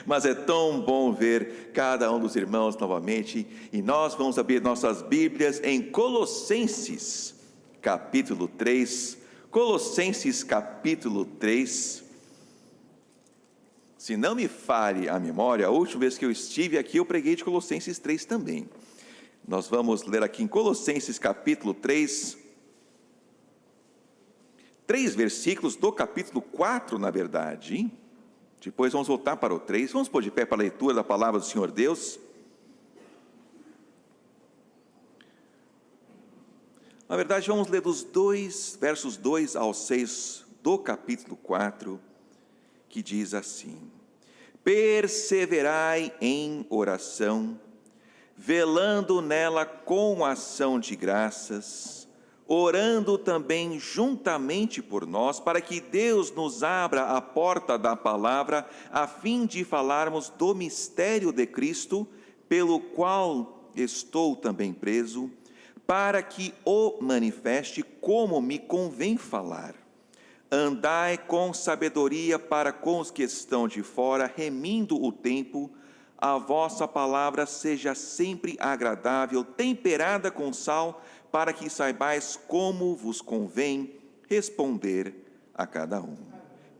Mas é tão bom ver cada um dos irmãos novamente, e nós vamos abrir nossas Bíblias em Colossenses, capítulo 3. Colossenses, capítulo 3. Se não me falhe a memória, a última vez que eu estive aqui, eu preguei de Colossenses 3 também. Nós vamos ler aqui em Colossenses, capítulo 3, 3 versículos do capítulo 4, na verdade. Depois vamos voltar para o 3. Vamos pôr de pé para a leitura da palavra do Senhor Deus. Na verdade, vamos ler dos versos 2 ao 6 do capítulo 4, que diz assim: perseverai em oração, velando nela com ação de graças, orando também juntamente por nós, para que Deus nos abra a porta da palavra, a fim de falarmos do mistério de Cristo, pelo qual estou também preso, para que o manifeste como me convém falar. Andai com sabedoria para com os que estão de fora, remindo o tempo. A vossa palavra seja sempre agradável, temperada com sal, para que saibais como vos convém responder a cada um.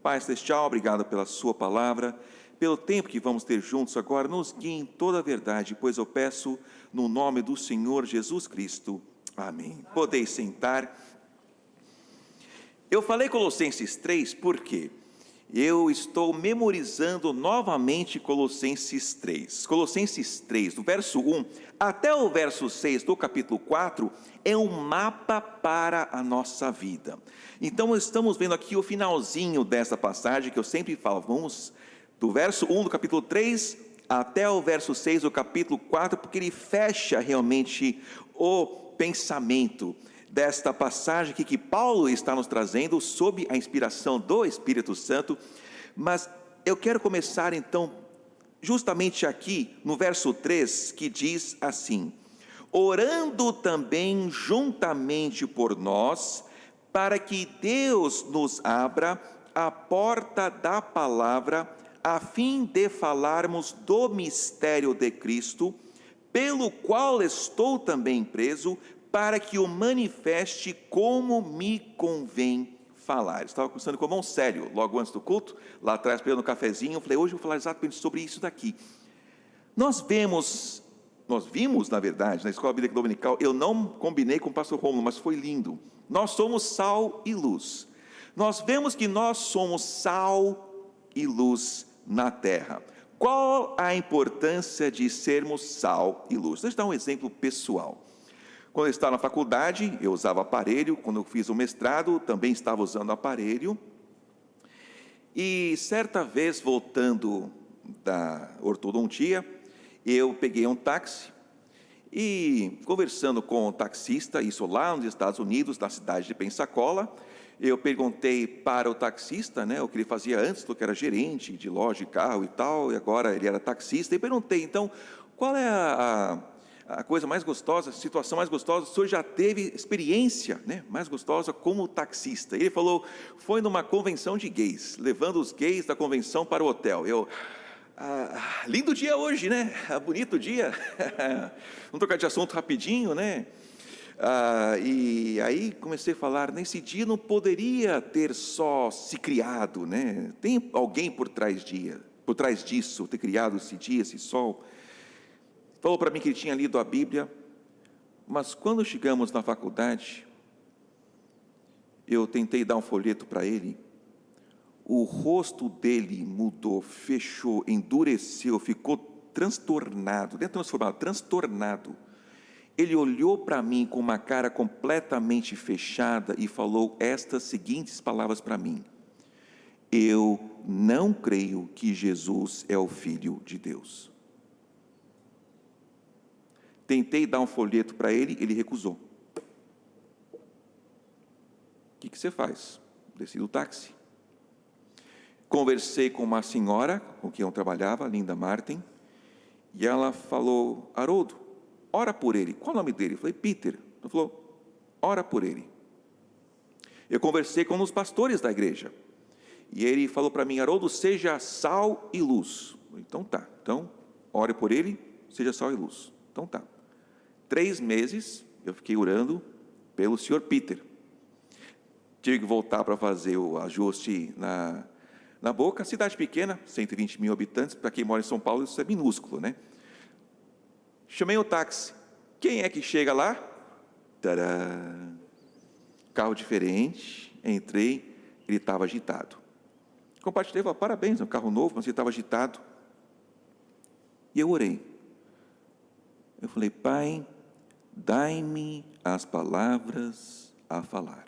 Pai celestial, obrigado pela sua palavra, pelo tempo que vamos ter juntos agora. Nos guie em toda a verdade, pois eu peço no nome do Senhor Jesus Cristo. Amém. Podeis sentar. Eu falei Colossenses 3 porque eu estou memorizando novamente Colossenses 3. Colossenses 3, do verso 1 até o verso 6 do capítulo 4, é um mapa para a nossa vida. Então estamos vendo aqui o finalzinho dessa passagem, que eu sempre falo, vamos do verso 1 do capítulo 3 até o verso 6 do capítulo 4, porque ele fecha realmente o pensamento desta passagem aqui que Paulo está nos trazendo sob a inspiração do Espírito Santo. Mas eu quero começar então justamente aqui no verso 3, que diz assim: orando também juntamente por nós, para que Deus nos abra a porta da palavra, a fim de falarmos do mistério de Cristo, pelo qual estou também preso, para que o manifeste como me convém falar. Eu estava conversando com o irmão Sério, logo antes do culto, lá atrás, pegando um cafezinho, eu falei, hoje eu vou falar exatamente sobre isso daqui. Nós vimos, na verdade, na Escola Bíblica Dominical, eu não combinei com o pastor Rômulo, mas foi lindo. Nós somos sal e luz. Nós vemos que nós somos sal e luz na terra. Qual a importância de sermos sal e luz? Deixa eu dar um exemplo pessoal. Quando eu estava na faculdade, eu usava aparelho. Quando eu fiz o mestrado, também estava usando aparelho. E certa vez, voltando da ortodontia, eu peguei um táxi e, conversando com o taxista, isso lá nos Estados Unidos, na cidade de Pensacola, eu perguntei para o taxista, né, o que ele fazia antes, que era gerente de loja de carro e tal, e agora ele era taxista, e perguntei, então, qual é a coisa mais gostosa, a situação mais gostosa, o senhor já teve experiência, né, mais gostosa como taxista? Ele falou, foi numa convenção de gays, levando os gays da convenção para o hotel. Lindo dia hoje, né? Bonito dia. Vamos trocar de assunto rapidinho, né? E aí comecei a falar, nesse dia não poderia ter só se criado, né? Tem alguém por trás disso, ter criado esse dia, esse sol. Falou para mim que ele tinha lido a Bíblia, mas quando chegamos na faculdade, eu tentei dar um folheto para ele, o rosto dele mudou, fechou, endureceu, ficou transtornado, não é transformado, transtornado. Ele olhou para mim com uma cara completamente fechada e falou estas seguintes palavras para mim: eu não creio que Jesus é o Filho de Deus. Tentei dar um folheto para ele, ele recusou. O que você faz? Desci do táxi. Conversei com uma senhora com quem eu trabalhava, Linda Martin, e ela falou, Haroldo, ora por ele. Qual o nome dele? Eu falei, Peter. Ela falou, ora por ele. Eu conversei com um dos pastores da igreja, e ele falou para mim, Haroldo, seja sal e luz. Então tá, então ore por ele, seja sal e luz. Então tá. 3 meses eu fiquei orando pelo Sr. Peter. Tive que voltar para fazer o ajuste na boca. Cidade pequena, 120 mil habitantes, para quem mora em São Paulo isso é minúsculo, né? Chamei o táxi. Quem é que chega lá? Tadá! Carro diferente, entrei, ele estava agitado. Compartilhei, falei, parabéns, é um carro novo, mas ele estava agitado. E eu orei. Eu falei, Pai, dai-me as palavras a falar.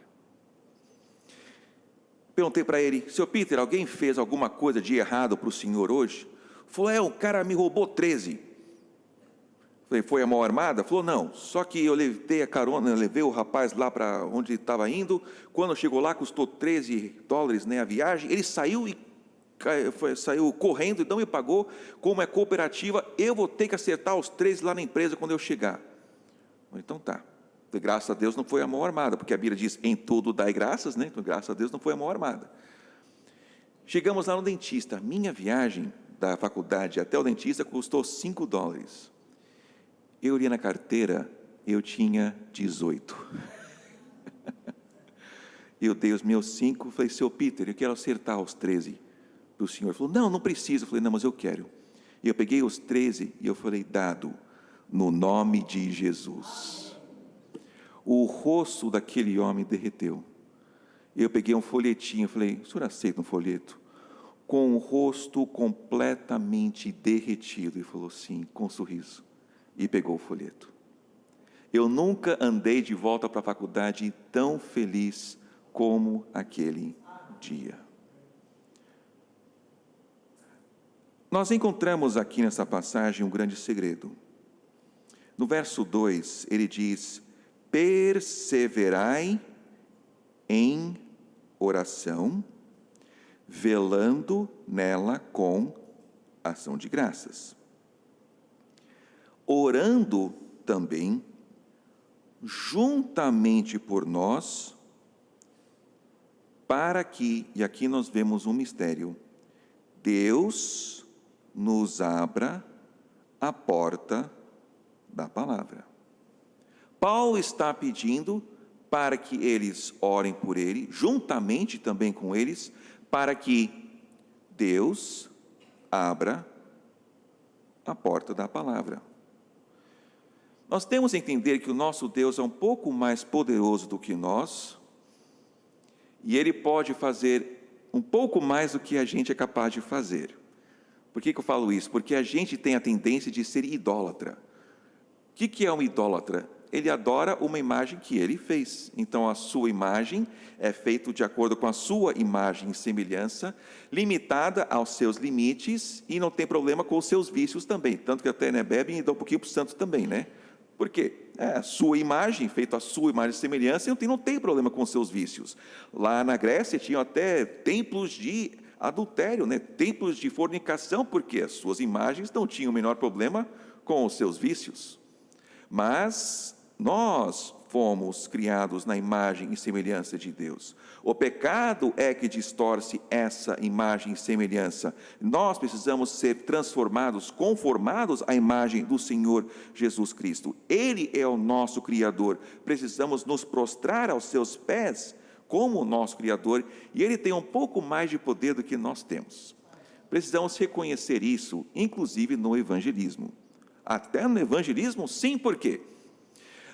Perguntei para ele, Sr. Peter, alguém fez alguma coisa de errado para o senhor hoje? Falou, o cara me roubou 13. Falei, foi a mão armada? Falou, não, só que eu levei a carona, levei o rapaz lá para onde ele estava indo, quando chegou lá custou $13, né, a viagem, ele saiu correndo e não me pagou, como é cooperativa, eu vou ter que acertar os 13 lá na empresa quando eu chegar. Falei, então tá. Graças a Deus não foi a mão armada, porque a Bíblia diz, em tudo dai graças, né? Então graças a Deus não foi a mão armada. Chegamos lá no dentista, minha viagem da faculdade até o dentista custou $5. Eu olhei na carteira, eu tinha 18. Eu dei os meus 5, falei, Sr. Peter, eu quero acertar os 13 para o senhor. Ele falou, não precisa. Eu falei, não, mas eu quero. E eu peguei os 13 e eu falei, dado, no nome de Jesus. O rosto daquele homem derreteu. Eu peguei um folhetinho, falei, o senhor aceita um folheto? Com o rosto completamente derretido. Ele falou, sim, com um sorriso. E pegou o folheto. Eu nunca andei de volta para a faculdade tão feliz como aquele dia. Nós encontramos aqui nessa passagem um grande segredo. No verso 2, ele diz, perseverai em oração, velando nela com ação de graças. Orando também, juntamente por nós, para que, e aqui nós vemos um mistério, Deus nos abra a porta da palavra. Paulo está pedindo para que eles orem por ele, juntamente também com eles, para que Deus abra a porta da palavra. Nós temos que entender que o nosso Deus é um pouco mais poderoso do que nós, e Ele pode fazer um pouco mais do que a gente é capaz de fazer. Por que eu falo isso? Porque a gente tem a tendência de ser idólatra. O que é um idólatra? Ele adora uma imagem que ele fez. Então a sua imagem é feita de acordo com a sua imagem e semelhança, limitada aos seus limites, e não tem problema com os seus vícios também. Tanto que até bebem e dá um pouquinho para o santo também, né? Por quê? A sua imagem, feita a sua imagem e semelhança, não tem problema com os seus vícios. Lá na Grécia tinham até templos de adultério, né? Templos de fornicação, porque as suas imagens não tinham o menor problema com os seus vícios. Mas nós fomos criados na imagem e semelhança de Deus. O pecado é que distorce essa imagem e semelhança. Nós precisamos ser transformados, conformados à imagem do Senhor Jesus Cristo. Ele é o nosso Criador. Precisamos nos prostrar aos seus pés como o nosso Criador, e Ele tem um pouco mais de poder do que nós temos. Precisamos reconhecer isso, inclusive no evangelismo. Até no evangelismo, sim, por quê?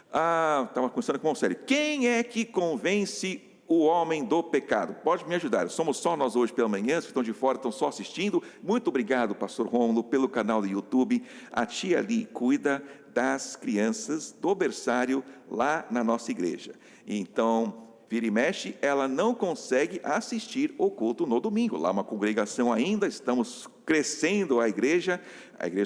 Estava começando com uma série. Quem é que convence o homem do pecado? Pode me ajudar. Somos só nós hoje pela manhã, os que estão de fora estão só assistindo. Muito obrigado, pastor Rômulo, pelo canal do YouTube. A tia Ali cuida das crianças do berçário lá na nossa igreja. Então, vira e mexe, ela não consegue assistir o culto no domingo. Lá uma congregação ainda, estamos crescendo a igreja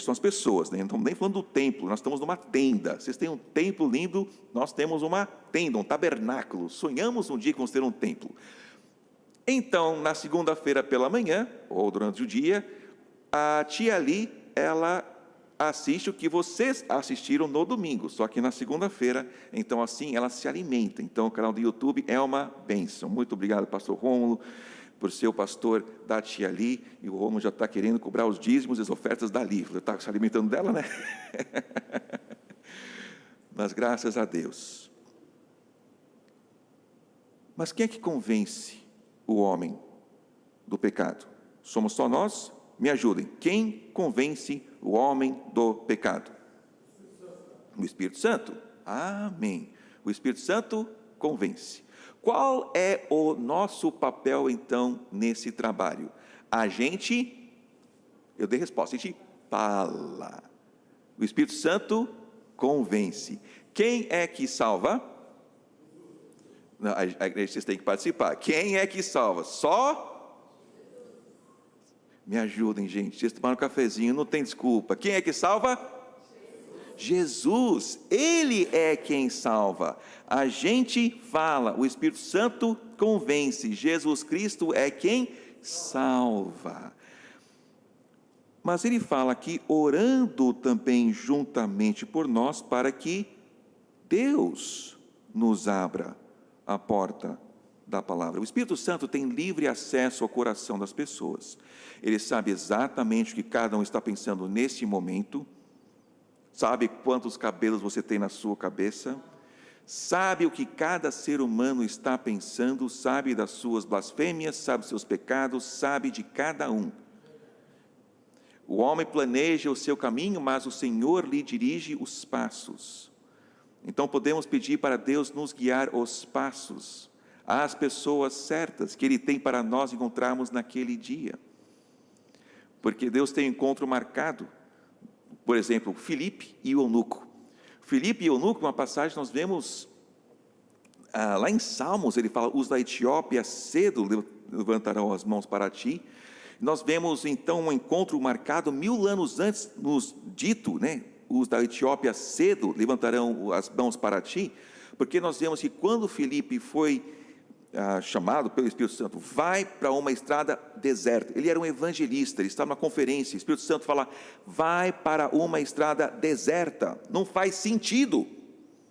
são as pessoas, né? Não estamos nem falando do templo, nós estamos numa tenda. Vocês têm um templo lindo, nós temos uma tenda, um tabernáculo. Sonhamos um dia que vamos ter um templo. Então, na segunda-feira pela manhã, ou durante o dia, a tia Ali, ela assiste o que vocês assistiram no domingo, só que na segunda-feira, então assim ela se alimenta. Então o canal do YouTube é uma bênção. Muito obrigado, pastor Rômulo, por ser o pastor da tia ali, e o Romulo já está querendo cobrar os dízimos e as ofertas dali. Está se alimentando dela, né? Mas graças a Deus. Mas quem é que convence o homem do pecado? Somos só nós? Me ajudem. Quem convence o homem do pecado? O Espírito Santo. Amém. O Espírito Santo convence. Qual é o nosso papel, então, nesse trabalho? Eu dei resposta, a gente fala. O Espírito Santo convence. Quem é que salva? Não, vocês têm que participar. Quem é que salva? Só? Me ajudem, gente. Vocês tomaram um cafezinho, não tem desculpa. Quem é que salva? Jesus. Ele é quem salva. A gente fala, o Espírito Santo convence. Jesus Cristo é quem salva. Mas ele fala aqui, orando também juntamente por nós, para que Deus nos abra a porta da palavra. O Espírito Santo tem livre acesso ao coração das pessoas. Ele sabe exatamente o que cada um está pensando nesse momento, sabe quantos cabelos você tem na sua cabeça, sabe o que cada ser humano está pensando, sabe das suas blasfêmias, sabe dos seus pecados, sabe de cada um. O homem planeja o seu caminho, mas o Senhor lhe dirige os passos. Então podemos pedir para Deus nos guiar os passos, às pessoas certas que Ele tem para nós encontrarmos naquele dia. Porque Deus tem um encontro marcado. Por exemplo, Filipe e o eunuco. Filipe e o eunuco, uma passagem nós vemos lá em Salmos, ele fala, os da Etiópia cedo levantarão as mãos para ti. Nós vemos então um encontro marcado 1000 anos antes, nos dito, né? Os da Etiópia cedo levantarão as mãos para ti, porque nós vemos que quando Filipe foi chamado pelo Espírito Santo, vai para uma estrada deserta, ele era um evangelista, ele estava numa conferência, o Espírito Santo fala, vai para uma estrada deserta, não faz sentido,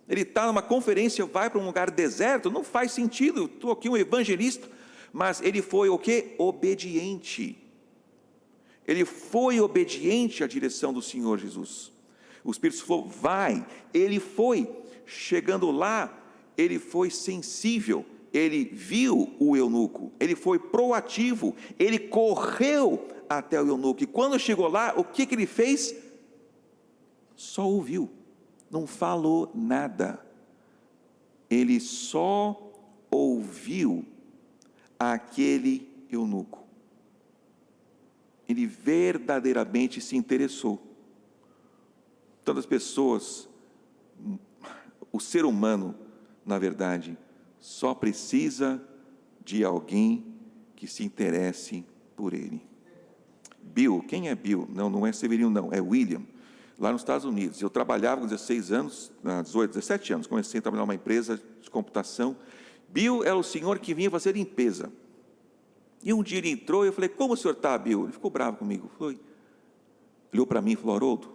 ele está numa conferência, vai para um lugar deserto, não faz sentido, eu estou aqui um evangelista, mas ele foi o quê? Obediente, ele foi obediente à direção do Senhor Jesus. O Espírito falou, vai, ele foi, chegando lá, ele foi sensível, ele viu o eunuco, ele foi proativo, ele correu até o eunuco, e quando chegou lá, o que ele fez? Só ouviu, não falou nada, ele só ouviu aquele eunuco, ele verdadeiramente se interessou. Tantas pessoas, o ser humano, na verdade, só precisa de alguém que se interesse por ele. Bill, quem é Bill? Não é Severino não, é William, lá nos Estados Unidos. Eu trabalhava com 16 anos, 18, 17 anos, comecei a trabalhar numa empresa de computação. Bill era o senhor que vinha fazer limpeza. E um dia ele entrou e eu falei, como o senhor está, Bill? Ele ficou bravo comigo, olhou para mim e falou, Haroldo,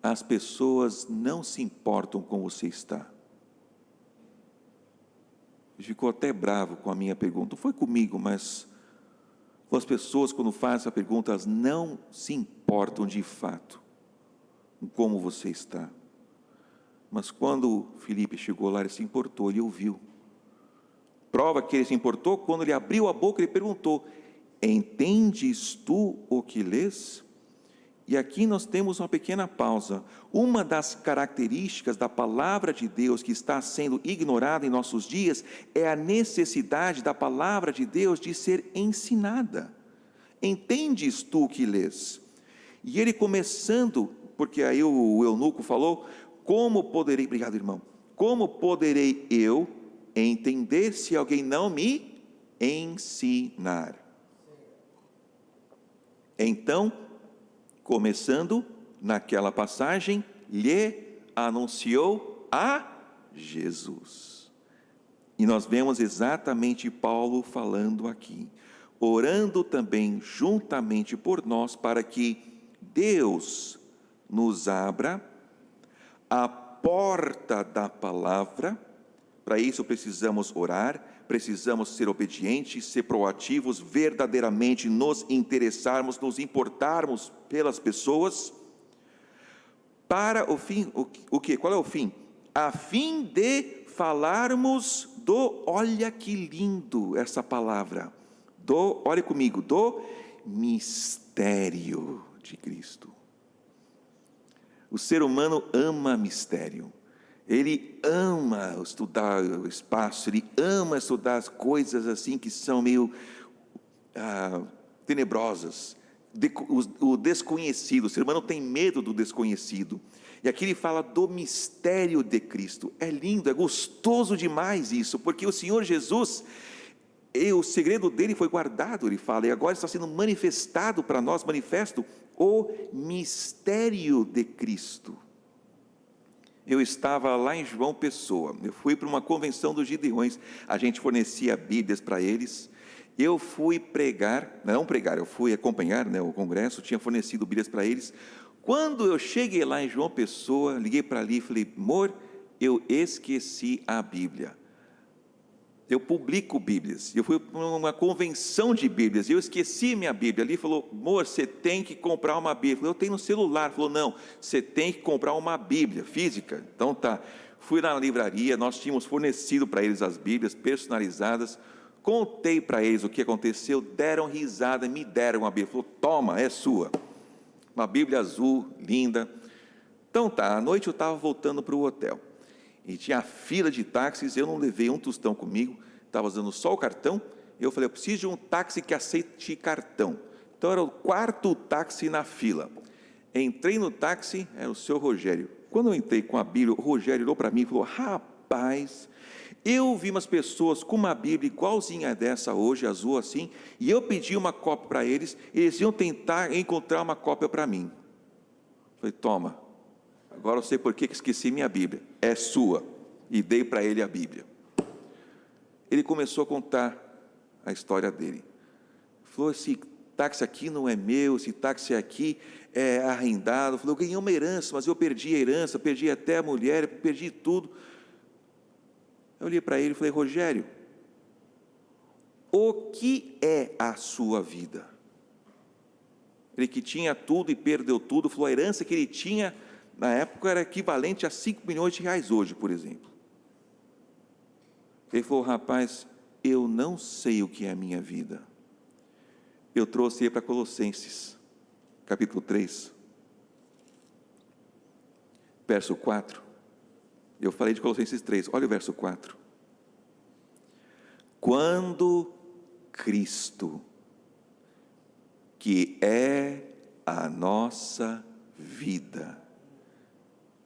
as pessoas não se importam com você está. Ele ficou até bravo com a minha pergunta, não foi comigo, mas com as pessoas quando fazem essa pergunta, elas não se importam de fato com como você está. Mas quando Filipe chegou lá, ele se importou, ele ouviu. Prova que ele se importou, quando ele abriu a boca, ele perguntou, entendes tu o que lês? E aqui nós temos uma pequena pausa. Uma das características da palavra de Deus que está sendo ignorada em nossos dias é a necessidade da palavra de Deus de ser ensinada. Entendes tu o que lês? E ele começando, porque aí o eunuco falou, como poderei, obrigado irmão, como poderei eu entender se alguém não me ensinar? Então, começando naquela passagem, lhe anunciou a Jesus. E nós vemos exatamente Paulo falando aqui, orando também juntamente por nós, para que Deus nos abra a porta da palavra. Para isso precisamos orar, precisamos ser obedientes, ser proativos, verdadeiramente nos interessarmos, nos importarmos pelas pessoas, para o fim, o quê? Qual é o fim? A fim de falarmos olha que lindo essa palavra, olhe comigo, do mistério de Cristo. O ser humano ama mistério. Ele ama estudar o espaço, ele ama estudar as coisas assim que são meio tenebrosas, o desconhecido. O ser humano tem medo do desconhecido. E aqui ele fala do mistério de Cristo. É lindo, é gostoso demais isso, porque o Senhor Jesus, o segredo dele foi guardado, ele fala, e agora está sendo manifestado para nós, manifesto o mistério de Cristo. Eu estava lá em João Pessoa, eu fui para uma convenção dos Gideões, a gente fornecia Bíblias para eles, eu fui eu fui acompanhar, o congresso, tinha fornecido Bíblias para eles. Quando eu cheguei lá em João Pessoa, liguei para ali e falei, amor, eu esqueci a Bíblia. Eu publico Bíblias, eu fui para uma convenção de Bíblias, e eu esqueci minha Bíblia. Ali falou, amor, você tem que comprar uma Bíblia. Eu falei, eu tenho no celular. Falou, não, você tem que comprar uma Bíblia física. Então tá, fui na livraria, nós tínhamos fornecido para eles as Bíblias personalizadas, contei para eles o que aconteceu, deram risada, me deram uma Bíblia. Falou, toma, é sua. Uma Bíblia azul, linda. Então tá, à noite eu estava voltando para o hotel, e tinha fila de táxis, eu não levei um tostão comigo, estava usando só o cartão, eu falei, eu preciso de um táxi que aceite cartão. Então era o quarto táxi na fila. Entrei no táxi, era o seu Rogério. Quando eu entrei com a Bíblia, o Rogério olhou para mim e falou, rapaz, eu vi umas pessoas com uma Bíblia igualzinha a dessa hoje, azul assim, e eu pedi uma cópia para eles, e eles iam tentar encontrar uma cópia para mim. Falei, toma, agora eu sei por que esqueci minha Bíblia, é sua, e dei para ele a Bíblia. Ele começou a contar a história dele. Falou, esse táxi aqui não é meu, esse táxi aqui é arrendado. Falou, eu ganhei uma herança, mas eu perdi a herança, perdi até a mulher, perdi tudo. Eu olhei para ele e falei, Rogério, o que é a sua vida? Ele que tinha tudo e perdeu tudo, falou, a herança que ele tinha na época era equivalente a 5 milhões de reais hoje, por exemplo. Ele falou, rapaz, eu não sei o que é a minha vida. Eu trouxe ele para Colossenses, capítulo 3, verso 4. Eu falei de Colossenses 3, olha o verso 4. Quando Cristo, que é a nossa vida,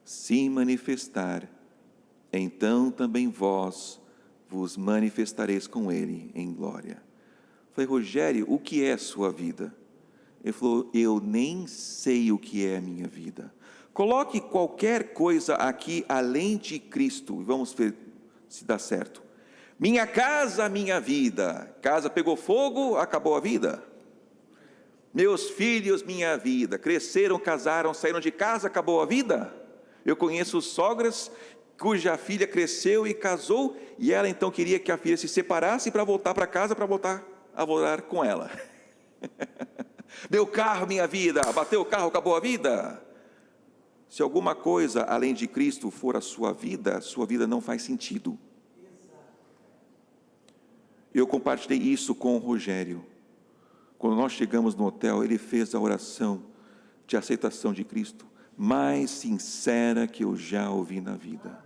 se manifestar, então também vós vos manifestareis com Ele em glória. Eu falei, Rogério, o que é a sua vida? Ele falou, eu nem sei o que é a minha vida. Coloque qualquer coisa aqui além de Cristo, e vamos ver se dá certo. Minha casa, minha vida. Casa pegou fogo, acabou a vida. Meus filhos, minha vida. Cresceram, casaram, saíram de casa, acabou a vida. Eu conheço sogras cuja filha cresceu e casou, e ela então queria que a filha se separasse para voltar para casa, para voltar a morar com ela. Meu carro, minha vida. Bateu o carro, acabou a vida. Se alguma coisa além de Cristo for a sua vida não faz sentido. Eu compartilhei isso com o Rogério. Quando nós chegamos no hotel, ele fez a oração de aceitação de Cristo mais sincera que eu já ouvi na vida.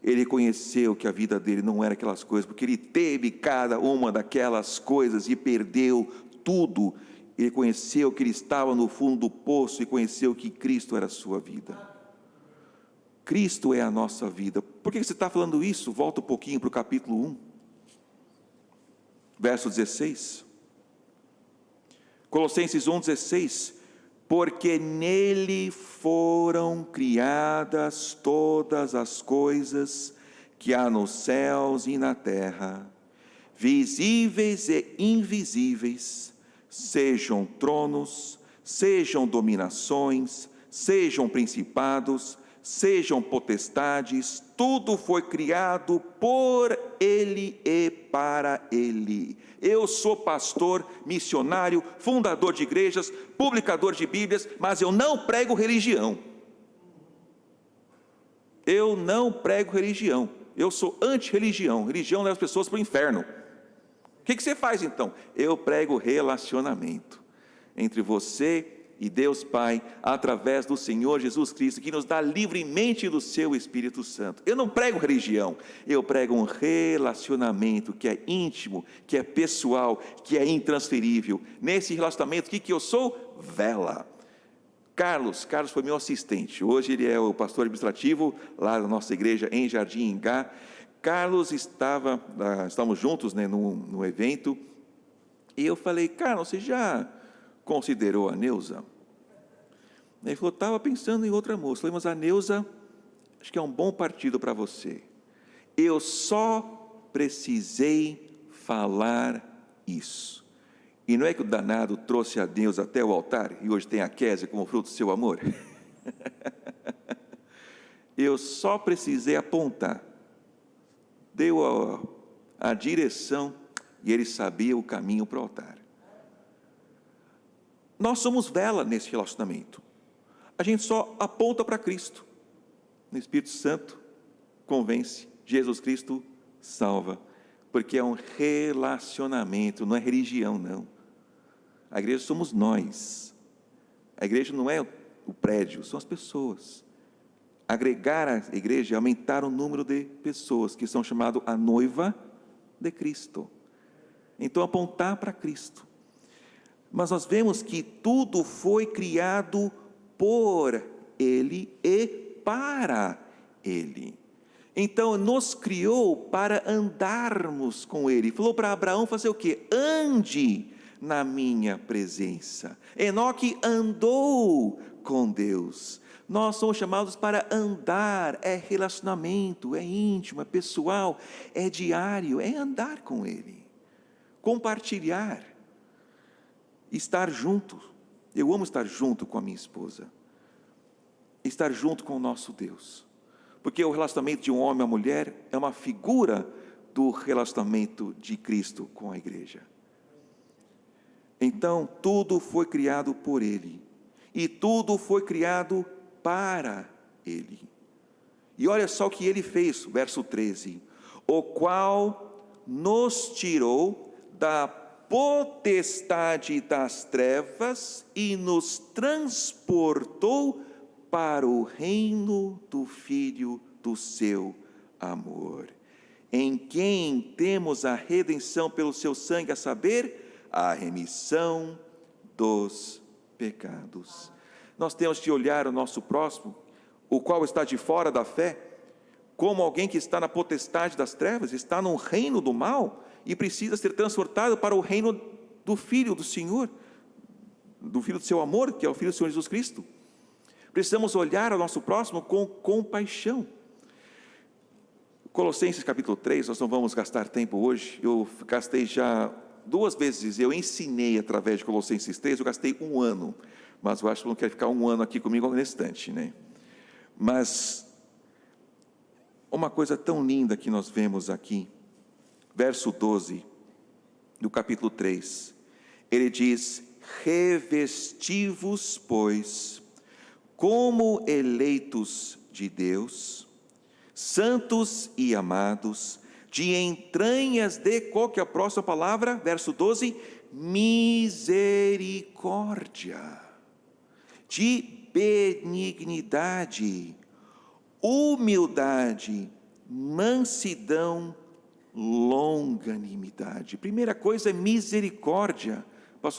Ele conheceu que a vida dele não era aquelas coisas, porque ele teve cada uma daquelas coisas e perdeu tudo. Ele conheceu que ele estava no fundo do poço e conheceu que Cristo era a sua vida. Cristo é a nossa vida. Por que você está falando isso? Volta um pouquinho para o capítulo 1, verso 16. Colossenses 1,16. Porque nele foram criadas todas as coisas que há nos céus e na terra, visíveis e invisíveis, sejam tronos, sejam dominações, sejam principados, sejam potestades, tudo foi criado por Ele e para Ele. Eu sou pastor, missionário, fundador de igrejas, publicador de Bíblias, mas eu não prego religião. Eu não prego religião. Eu sou anti-religião. Religião leva as pessoas para o inferno. O que você faz então? Eu prego relacionamento entre você e Deus Pai, através do Senhor Jesus Cristo, que nos dá livremente do seu Espírito Santo. Eu não prego religião, eu prego um relacionamento que é íntimo, que é pessoal, que é intransferível. Nesse relacionamento, o que eu sou? Vela. Carlos foi meu assistente, hoje ele é o pastor administrativo lá da nossa igreja em Jardim Ingá. Carlos estávamos juntos, né, no evento, e eu falei: Carlos, você já considerou a Neuza? Ele falou: estava pensando em outra moça. Eu falei: mas a Neuza, acho que é um bom partido para você. Eu só precisei falar isso. E não é que o danado trouxe a Deus até o altar, e hoje tem a Kézia como fruto do seu amor? Eu só precisei apontar, deu a direção, e ele sabia o caminho para o altar. Nós somos vela nesse relacionamento. A gente só aponta para Cristo. O Espírito Santo convence, Jesus Cristo salva, porque é um relacionamento, não é religião, não. A igreja somos nós. A igreja não é o prédio, são as pessoas. Agregar a igreja é aumentar o número de pessoas que são chamadas a noiva de Cristo. Então, apontar para Cristo. Mas nós vemos que tudo foi criado por Ele e para Ele. Então, nos criou para andarmos com Ele. Falou para Abraão fazer o quê? Ande na minha presença. Enoque andou com Deus. Nós somos chamados para andar, é relacionamento, é íntimo, é pessoal, é diário, é andar com Ele, compartilhar, estar junto. Eu amo estar junto com a minha esposa, estar junto com o nosso Deus, porque o relacionamento de um homem e uma mulher é uma figura do relacionamento de Cristo com a igreja. Então, tudo foi criado por Ele, e tudo foi criado para Ele. E olha só o que Ele fez, verso 13: o qual nos tirou da potestade das trevas e nos transportou para o reino do Filho do seu amor, em quem temos a redenção pelo seu sangue, a saber, a remissão dos pecados. Nós temos que olhar o nosso próximo, o qual está de fora da fé, como alguém que está na potestade das trevas, está no reino do mal, e precisa ser transportado para o reino do Filho do Senhor, do Filho do seu amor, que é o Filho do Senhor Jesus Cristo. Precisamos olhar ao nosso próximo com compaixão. Colossenses capítulo 3, nós não vamos gastar tempo hoje, eu gastei já 2 vezes, eu ensinei através de Colossenses 3, eu gastei 1 ano, mas eu acho que não quer ficar 1 ano aqui comigo no instante, né? Mas, uma coisa tão linda que nós vemos aqui, verso 12, do capítulo 3, ele diz: revesti-vos, pois, como eleitos de Deus, santos e amados, de entranhas de, qual que é a próxima palavra? Verso 12, misericórdia, de benignidade, humildade, mansidão, longanimidade. Primeira coisa é misericórdia. Nós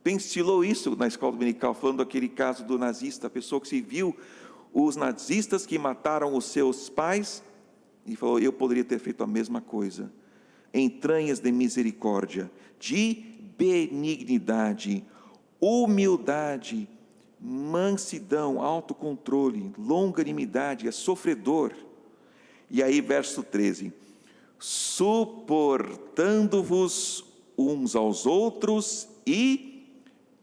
pensou isso na escola dominical, falando daquele caso do nazista, a pessoa que se viu os nazistas que mataram os seus pais, e falou: eu poderia ter feito a mesma coisa. Entranhas de misericórdia, de benignidade, humildade, mansidão, autocontrole, longanimidade, é sofredor. E aí verso 13, suportando-vos uns aos outros e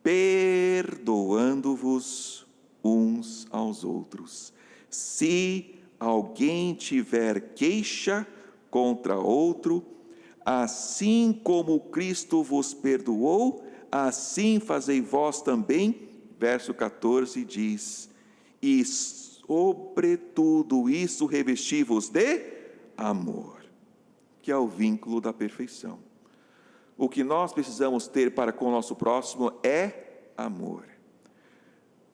perdoando-vos uns aos outros. Se alguém tiver queixa contra outro, assim como Cristo vos perdoou, assim fazei vós também. Verso 14 diz: e sobretudo isso revesti-vos de amor, que é o vínculo da perfeição. O que nós precisamos ter para com o nosso próximo é amor.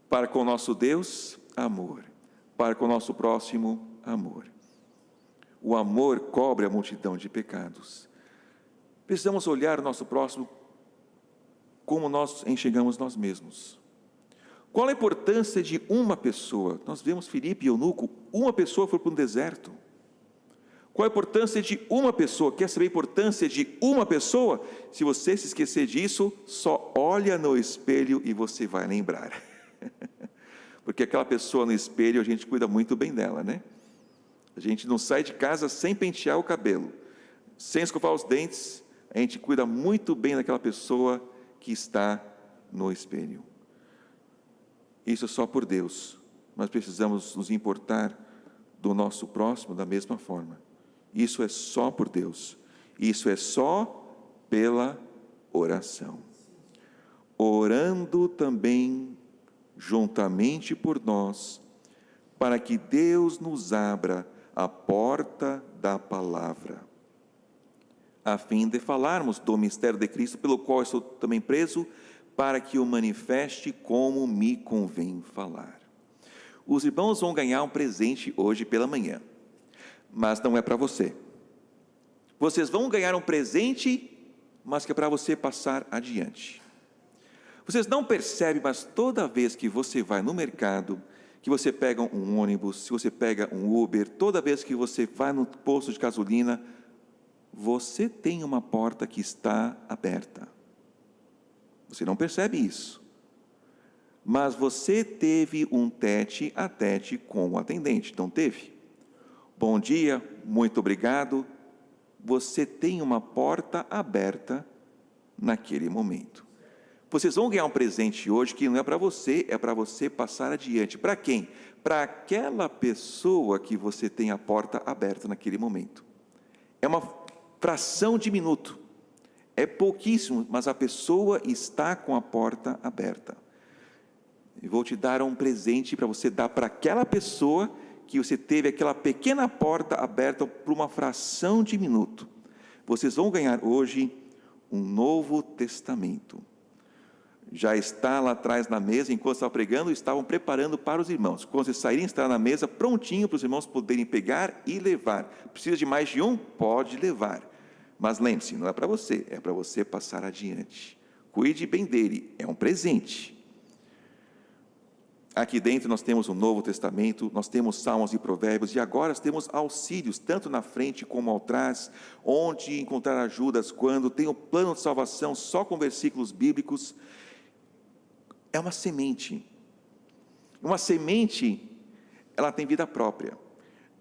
Para com o nosso Deus, amor. Para com o nosso próximo, amor. O amor cobre a multidão de pecados. Precisamos olhar o nosso próximo como nós enxergamos nós mesmos. Qual a importância de uma pessoa? Nós vemos Filipe e Eunuco, uma pessoa foi para um deserto. Qual a importância de uma pessoa? Quer saber a importância de uma pessoa? Se você se esquecer disso, só olha no espelho e você vai lembrar. Porque aquela pessoa no espelho, a gente cuida muito bem dela, né? A gente não sai de casa sem pentear o cabelo, sem escovar os dentes, a gente cuida muito bem daquela pessoa que está no espelho. Isso é só por Deus, mas precisamos nos importar do nosso próximo da mesma forma. Isso é só por Deus, isso é só pela oração. Orando também juntamente por nós, para que Deus nos abra a porta da palavra, a fim de falarmos do mistério de Cristo, pelo qual estou também preso, para que o manifeste como me convém falar. Os irmãos vão ganhar um presente hoje pela manhã, mas não é para você. Vocês vão ganhar um presente, mas que é para você passar adiante. Vocês não percebem, mas toda vez que você vai no mercado, que você pega um ônibus, se você pega um Uber, toda vez que você vai no posto de gasolina, você tem uma porta que está aberta. Você não percebe isso, mas você teve um tete a tete com o atendente, não teve? Bom dia, muito obrigado. Você tem uma porta aberta naquele momento. Vocês vão ganhar um presente hoje que não é para você, é para você passar adiante. Para quem? Para aquela pessoa que você tem a porta aberta naquele momento. É uma fração de minuto. É pouquíssimo, mas a pessoa está com a porta aberta. Eu vou te dar um presente para você dar para aquela pessoa que você teve aquela pequena porta aberta por uma fração de minuto. Vocês vão ganhar hoje um Novo Testamento. Já está lá atrás na mesa, enquanto estava pregando, estavam preparando para os irmãos. Quando vocês saírem, estará na mesa prontinho para os irmãos poderem pegar e levar. Precisa de mais de um? Pode levar. Mas lembre-se, não é para você, é para você passar adiante. Cuide bem dele, é um presente. Aqui dentro nós temos o Novo Testamento, nós temos Salmos e Provérbios, e agora nós temos auxílios, tanto na frente como atrás, onde encontrar ajudas quando tem o plano de salvação só com versículos bíblicos. É uma semente. Uma semente, ela tem vida própria.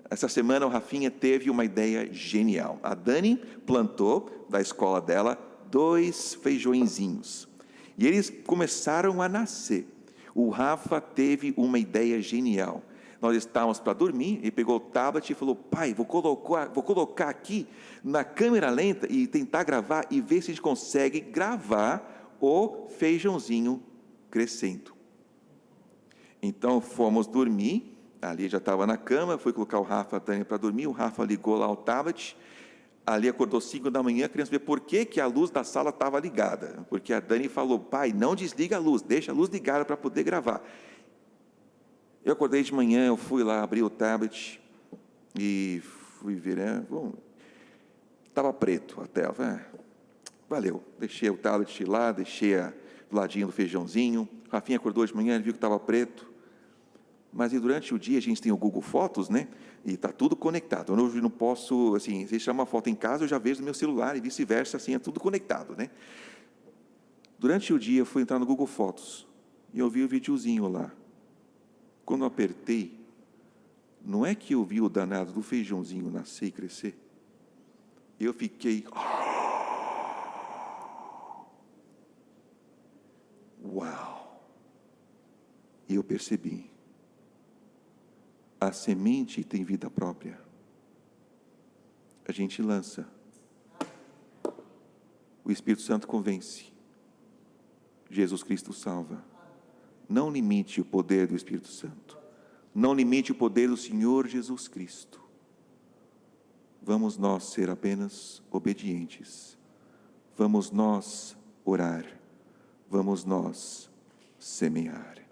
Essa semana o Rafinha teve uma ideia genial. A Dani plantou, da escola dela, 2 feijõezinhos. E eles começaram a nascer. O Rafa teve uma ideia genial. Nós estávamos para dormir, ele pegou o tablet e falou: pai, vou colocar aqui na câmera lenta e tentar gravar e ver se a gente consegue gravar o feijãozinho crescendo. Então fomos dormir. Ali já estava na cama, fui colocar o Rafa, a Dani para dormir, o Rafa ligou lá o tablet, ali acordou 5 da manhã, a criança vê por que a luz da sala estava ligada, porque a Dani falou: pai, não desliga a luz, deixa a luz ligada para poder gravar. Eu acordei de manhã, eu fui lá, abri o tablet, e fui ver, estava preto a tela, valeu, deixei o tablet lá, deixei do ladinho do feijãozinho, o Rafinha acordou de manhã, ele viu que estava preto. Mas e durante o dia a gente tem o Google Fotos, né? E está tudo conectado. Eu não posso, assim, se tirar uma foto em casa, eu já vejo no meu celular e vice-versa, assim, é tudo conectado, né? Durante o dia eu fui entrar no Google Fotos e eu vi o videozinho lá. Quando eu apertei, não é que eu vi o danado do feijãozinho nascer e crescer? Eu fiquei... Uau! E eu percebi. a semente tem vida própria. A gente lança. O Espírito Santo convence. Jesus Cristo salva. Não limite o poder do Espírito Santo. Não limite o poder do Senhor Jesus Cristo. Vamos nós ser apenas obedientes. Vamos nós orar. Vamos nós semear.